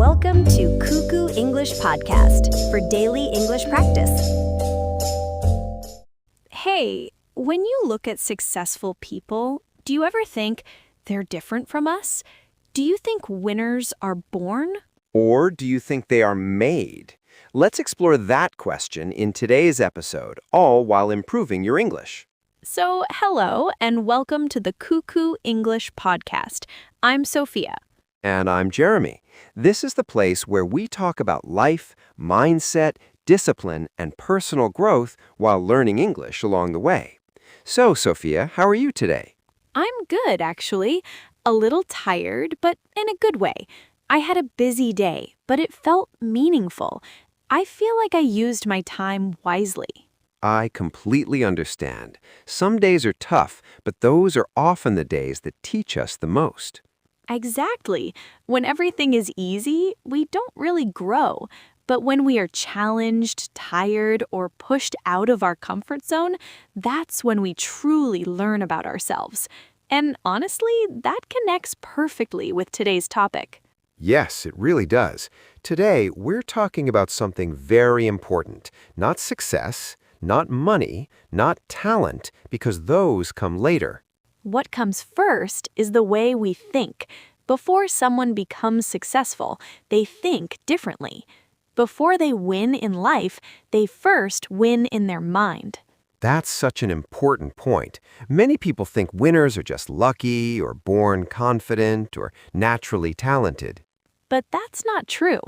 Welcome to Cuckoo English Podcast for daily English practice. Hey, when you look at successful people, do you ever think they're different from us? Do you think winners are born? Or do you think they are made? Let's explore that question in today's episode, all while improving your English. So, hello and welcome to the Cuckoo English Podcast. I'm Sophia. And I'm Jeremy. This is the place where we talk about life, mindset, discipline, and personal growth while learning English along the way. So, Sophia, how are you today? I'm good, actually. A little tired, but in a good way. I had a busy day, but it felt meaningful. I feel like I used my time wisely. I completely understand. Some days are tough, but those are often the days that teach us the most. Exactly. When everything is easy, we don't really grow. But when we are challenged, tired, or pushed out of our comfort zone, that's when we truly learn about ourselves. And honestly, that connects perfectly with today's topic. Yes, it really does. Today, we're talking about something very important. Not success, not money, not talent, because those come later. What comes first is the way we think. Before someone becomes successful, they think differently. Before they win in life, they first win in their mind. That's such an important point. Many people think winners are just lucky or born confident or naturally talented. But that's not true.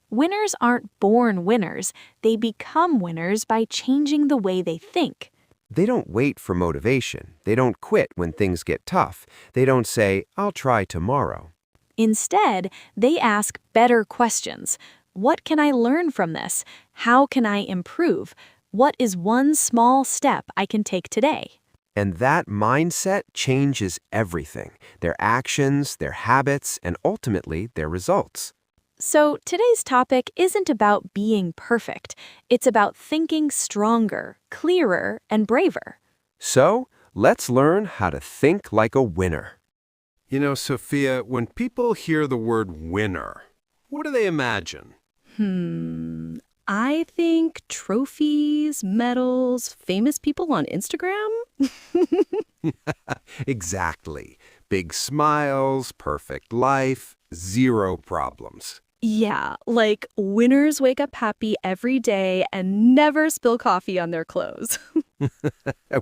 Winners aren't born winners. They become winners by changing the way they think. They don't wait for motivation. They don't quit when things get tough. They don't say, I'll try tomorrow. Instead, they ask better questions. What can I learn from this? How can I improve? What is one small step I can take today? And that mindset changes everything. Their actions, their habits, and ultimately their results. So today's topic isn't about being perfect. It's about thinking stronger, clearer, and braver. So, let's learn how to think like a winner. You know, Sophia, when people hear the word winner, what do they imagine? I think trophies, medals, famous people on Instagram. Exactly. Big smiles, perfect life, zero problems. Yeah, like winners wake up happy every day and never spill coffee on their clothes.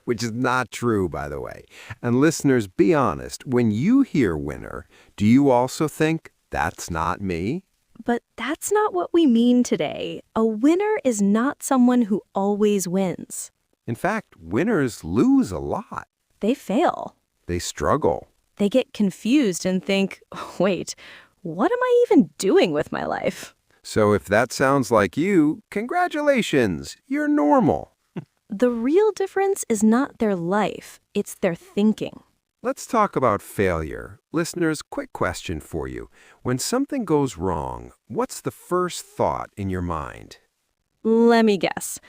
Which is not true, by the way. And listeners, be honest, when you hear winner, do you also think, that's not me? But that's not what we mean today. A winner is not someone who always wins. In fact, winners lose a lot. They fail. They struggle. They get confused and think, wait, what am I even doing with my life? So if that sounds like you, congratulations, you're normal. The real difference is not their life, it's their thinking. Let's talk about failure. Listeners, quick question for you. When something goes wrong, what's the first thought in your mind? Let me guess.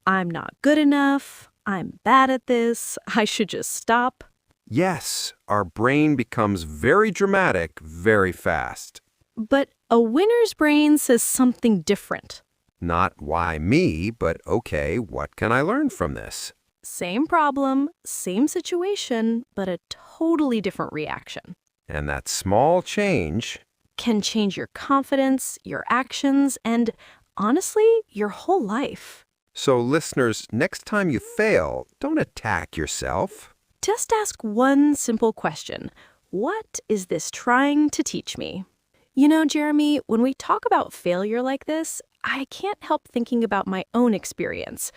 I'm not good enough. I'm bad at this. I should just stop. Yes, our brain becomes very dramatic very fast. But a winner's brain says something different. Not why me, but okay, what can I learn from this? Same problem, same situation, but a totally different reaction. And that small change Can change your confidence, your actions, and honestly, your whole life. So listeners, next time you fail, don't attack yourself. Just ask one simple question. What is this trying to teach me? You know, Jeremy, when we talk about failure like this, I can't help thinking about my own experience.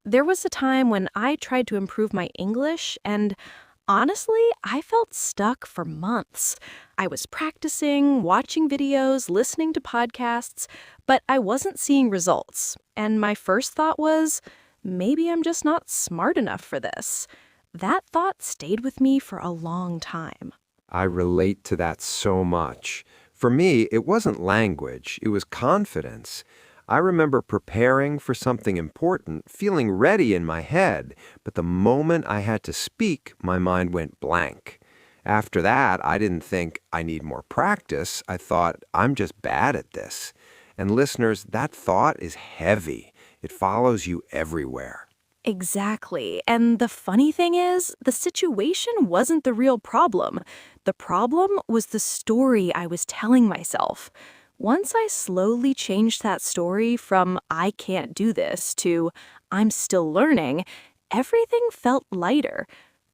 There was a time when I tried to improve my English, and honestly, I felt stuck for months. I was practicing, watching videos, listening to podcasts, but I wasn't seeing results. And my first thought was, maybe I'm just not smart enough for this. That thought stayed with me for a long time. I relate to that so much. For me, it wasn't language, it was confidence. I remember preparing for something important, feeling ready in my head, but the moment I had to speak, my mind went blank. After that, I didn't think I need more practice. I thought I'm just bad at this. And listeners, that thought is heavy. It follows you everywhere. Exactly. And the funny thing is, the situation wasn't the real problem. The problem was the story I was telling myself. Once I slowly changed that story from "I can't do this" to "I'm still learning," everything felt lighter.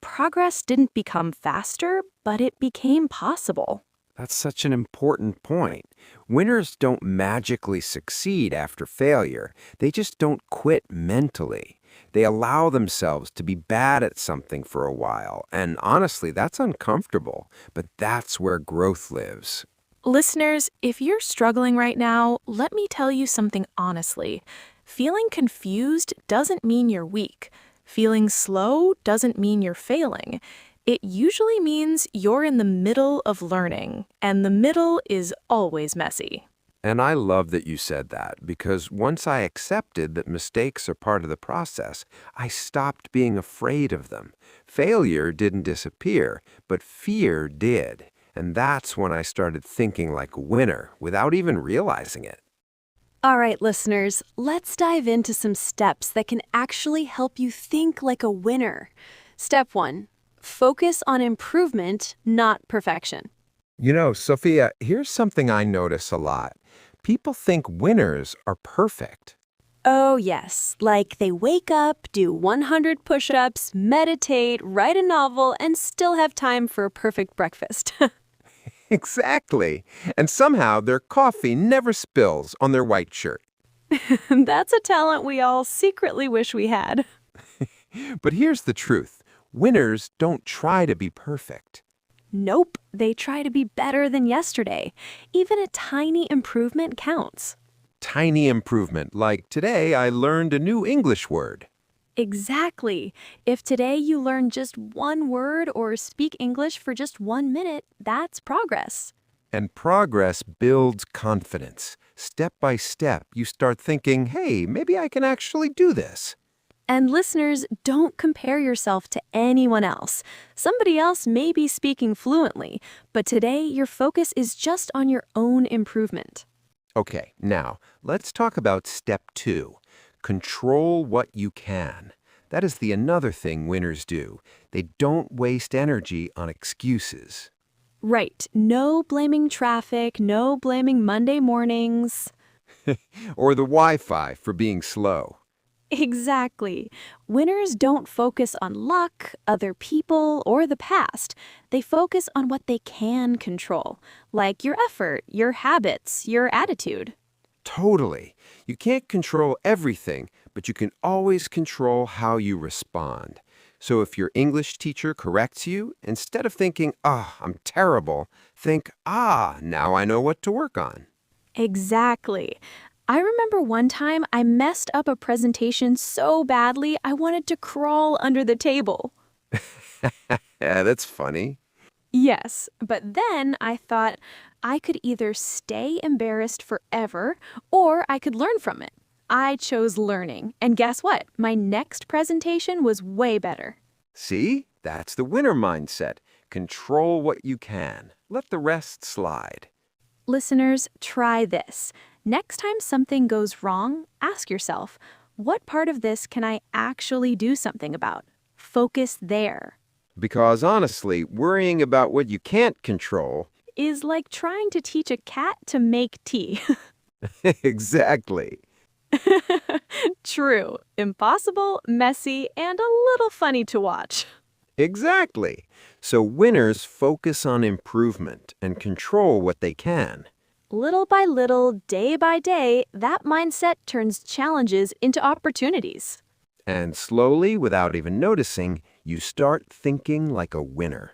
Progress didn't become faster, but it became possible. That's such an important point. Winners don't magically succeed after failure. They just don't quit mentally. They allow themselves to be bad at something for a while. And honestly, that's uncomfortable, but that's where growth lives. Listeners, if you're struggling right now, let me tell you something honestly. Feeling confused doesn't mean you're weak. Feeling slow doesn't mean you're failing. It usually means you're in the middle of learning, and the middle is always messy. And I love that you said that, because once I accepted that mistakes are part of the process, I stopped being afraid of them. Failure didn't disappear, but fear did. And that's when I started thinking like a winner without even realizing it. All right, listeners, let's dive into some steps that can actually help you think like a winner. Step 1, focus on improvement, not perfection. You know, Sophia, here's something I notice a lot. People think winners are perfect. Oh, yes, like they wake up, do 100 push-ups, meditate, write a novel, and still have time for a perfect breakfast. Exactly. And somehow their coffee never spills on their white shirt. That's a talent we all secretly wish we had. But here's the truth. Winners don't try to be perfect. Nope, they try to be better than yesterday. Even a tiny improvement counts. Tiny improvement, like today I learned a new English word. Exactly. If today you learn just one word or speak English for just 1 minute, that's progress. And progress builds confidence. Step by step, you start thinking, hey, maybe I can actually do this. And listeners, don't compare yourself to anyone else. Somebody else may be speaking fluently, but today your focus is just on your own improvement. Okay, now let's talk about step 2. Control what you can. That is the another thing winners do. They don't waste energy on excuses. Right. No blaming traffic, no blaming Monday mornings. Or the Wi-Fi for being slow. Exactly. Winners don't focus on luck, other people, or the past. They focus on what they can control, like your effort, your habits, your attitude. Totally. You can't control everything, but you can always control how you respond. So if your English teacher corrects you, instead of thinking, I'm terrible, think, now I know what to work on. Exactly. I remember one time I messed up a presentation so badly I wanted to crawl under the table. Yeah, that's funny. Yes, but then I thought I could either stay embarrassed forever or I could learn from it. I chose learning, and guess what? My next presentation was way better. See? That's the winner mindset. Control what you can. Let the rest slide. Listeners, try this. Next time something goes wrong, ask yourself, what part of this can I actually do something about? Focus there. Because honestly, worrying about what you can't control Is like trying to teach a cat to make tea. exactly. True. Impossible, messy, and a little funny to watch. Exactly. So winners focus on improvement and control what they can. Little by little, day by day, that mindset turns challenges into opportunities. And slowly, without even noticing, you start thinking like a winner.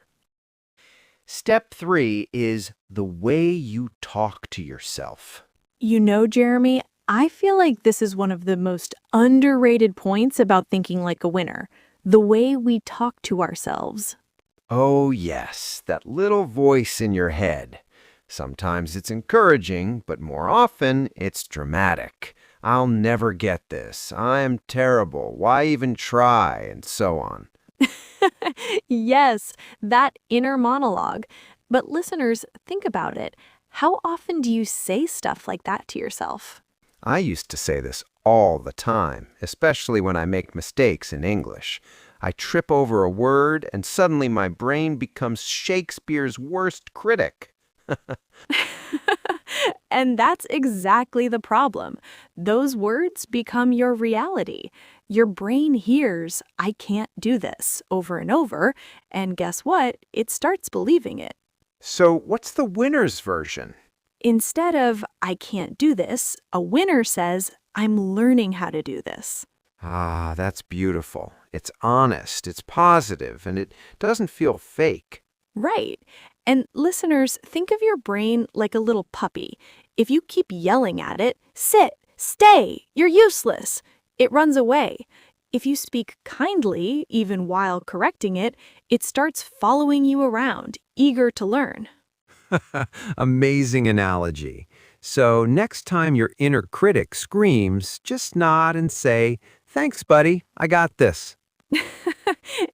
Step 3 is the way you talk to yourself. You know, Jeremy, I feel like this is one of the most underrated points about thinking like a winner. The way we talk to ourselves. Oh yes, that little voice in your head. Sometimes it's encouraging, but more often it's dramatic. I'll never get this. I'm terrible. Why even try? And so on. Yes, that inner monologue. But listeners, think about it. How often do you say stuff like that to yourself? I used to say this all the time, especially when I make mistakes in English. I trip over a word and suddenly my brain becomes Shakespeare's worst critic. And that's exactly the problem. Those words become your reality. Your brain hears, I can't do this, over and over, and guess what? It starts believing it. So what's the winner's version? Instead of, I can't do this, a winner says, I'm learning how to do this. Ah, that's beautiful. It's honest, it's positive, and it doesn't feel fake. Right. And listeners, think of your brain like a little puppy. If you keep yelling at it, sit, stay, you're useless, it runs away. If you speak kindly, even while correcting it, it starts following you around, eager to learn. Amazing analogy. So next time your inner critic screams, just nod and say, "Thanks, buddy, I got this."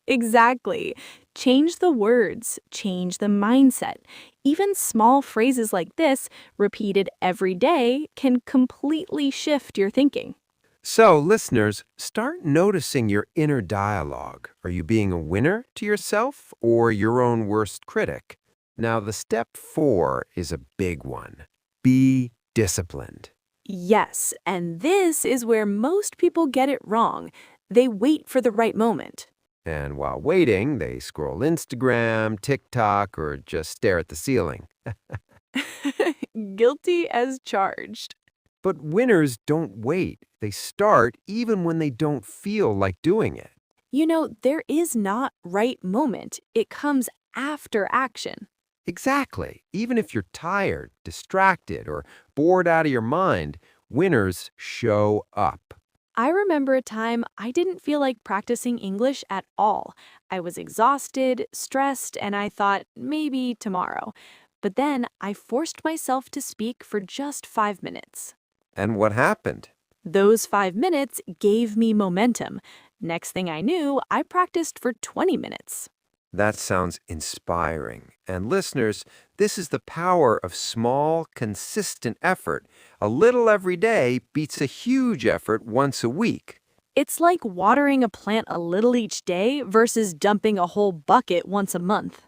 Exactly. Change the words, change the mindset. Even small phrases like this, repeated every day, can completely shift your thinking. So, listeners, start noticing your inner dialogue. Are you being a winner to yourself or your own worst critic? Now, the step 4 is a big one. Be disciplined. Yes, and this is where most people get it wrong. They wait for the right moment. And while waiting, they scroll Instagram, TikTok, or just stare at the ceiling. Guilty as charged. But winners don't wait. They start even when they don't feel like doing it. You know, there is not right moment. It comes after action. Exactly. Even if you're tired, distracted, or bored out of your mind, winners show up. I remember a time I didn't feel like practicing English at all. I was exhausted, stressed, and I thought, maybe tomorrow. But then I forced myself to speak for just 5 minutes. And what happened? Those 5 minutes gave me momentum. Next thing I knew, I practiced for 20 minutes. That sounds inspiring. And listeners, this is the power of small, consistent effort. A little every day beats a huge effort once a week. It's like watering a plant a little each day versus dumping a whole bucket once a month.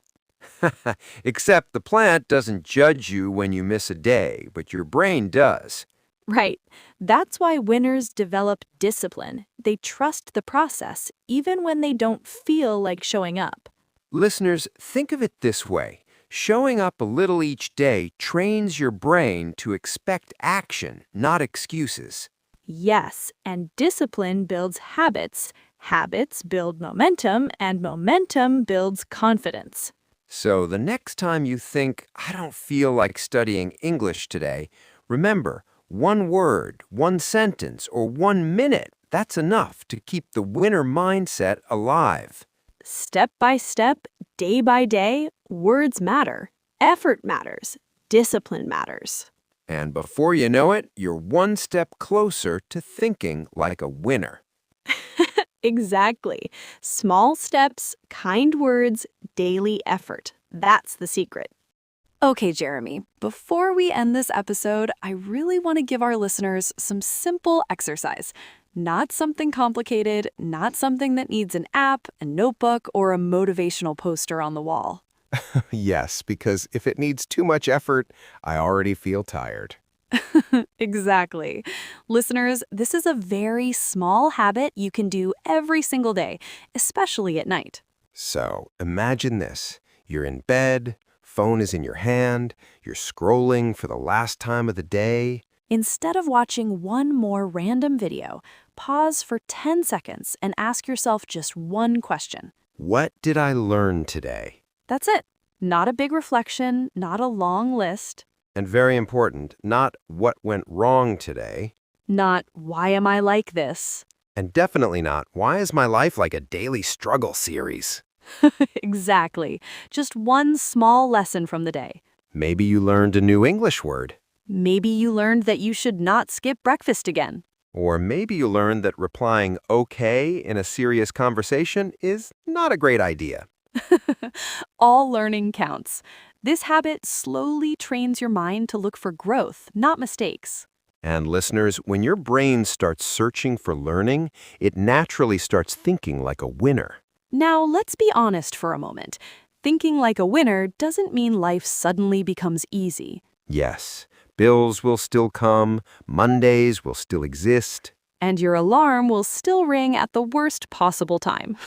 Except the plant doesn't judge you when you miss a day, but your brain does. Right. That's why winners develop discipline. They trust the process, even when they don't feel like showing up. Listeners, think of it this way. Showing up a little each day trains your brain to expect action, not excuses. Yes, and discipline builds habits. Habits build momentum, and momentum builds confidence. So the next time you think, I don't feel like studying English today, remember, one word, one sentence, or 1 minute, that's enough to keep the winner mindset alive. Step by step, day by day, words matter. Effort matters. Discipline matters. And before you know it, you're one step closer to thinking like a winner. Exactly. Small steps, kind words, daily effort. That's the secret. Okay, Jeremy, before we end this episode, I really want to give our listeners some simple exercise. Not something complicated, not something that needs an app, a notebook, or a motivational poster on the wall. Yes, because if it needs too much effort, I already feel tired. Exactly. Listeners, this is a very small habit you can do every single day, especially at night. So imagine this. You're in bed, phone is in your hand, you're scrolling for the last time of the day. Instead of watching one more random video, pause for 10 seconds and ask yourself just one question. What did I learn today? That's it. Not a big reflection, not a long list, And very important, not what went wrong today, not why am I like this. and definitely not why is my life like a daily struggle series. Exactly. Just one small lesson from the day. Maybe you learned a new English word. Maybe you learned that you should not skip breakfast again. Or maybe you learned that replying okay in a serious conversation is not a great idea. All learning counts. This habit slowly trains your mind to look for growth, not mistakes. And listeners, when your brain starts searching for learning, it naturally starts thinking like a winner. Now, let's be honest for a moment. Thinking like a winner doesn't mean life suddenly becomes easy. Yes, bills will still come, Mondays will still exist. And your alarm will still ring at the worst possible time.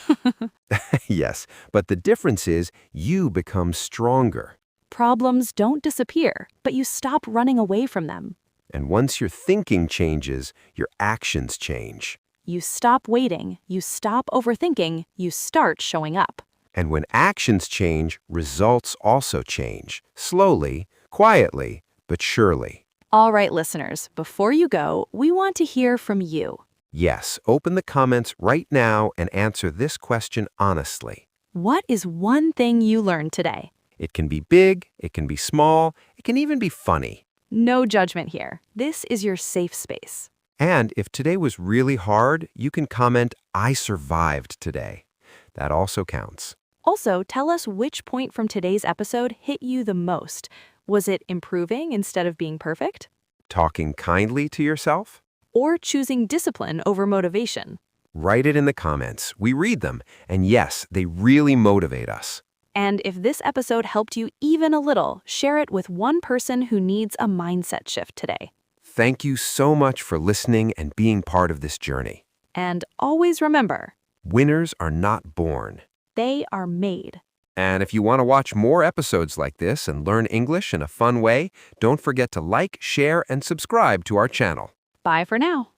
Yes, but the difference is you become stronger. Problems don't disappear, but you stop running away from them. And once your thinking changes, your actions change. You stop waiting, you stop overthinking, you start showing up. And when actions change, results also change. Slowly, quietly, but surely. All right, listeners, before you go, we want to hear from you. Yes, open the comments right now and answer this question honestly. What is one thing you learned today? It can be big, it can be small, it can even be funny. No judgment here. This is your safe space. And if today was really hard, you can comment, I survived today. That also counts. Also, tell us which point from today's episode hit you the most. Was it improving instead of being perfect? Talking kindly to yourself? Or choosing discipline over motivation? Write it in the comments. We read them. And yes, they really motivate us. And if this episode helped you even a little, share it with one person who needs a mindset shift today. Thank you so much for listening and being part of this journey. And always remember, Winners are not born. they are made. And if you want to watch more episodes like this and learn English in a fun way, don't forget to like, share, and subscribe to our channel. Bye for now.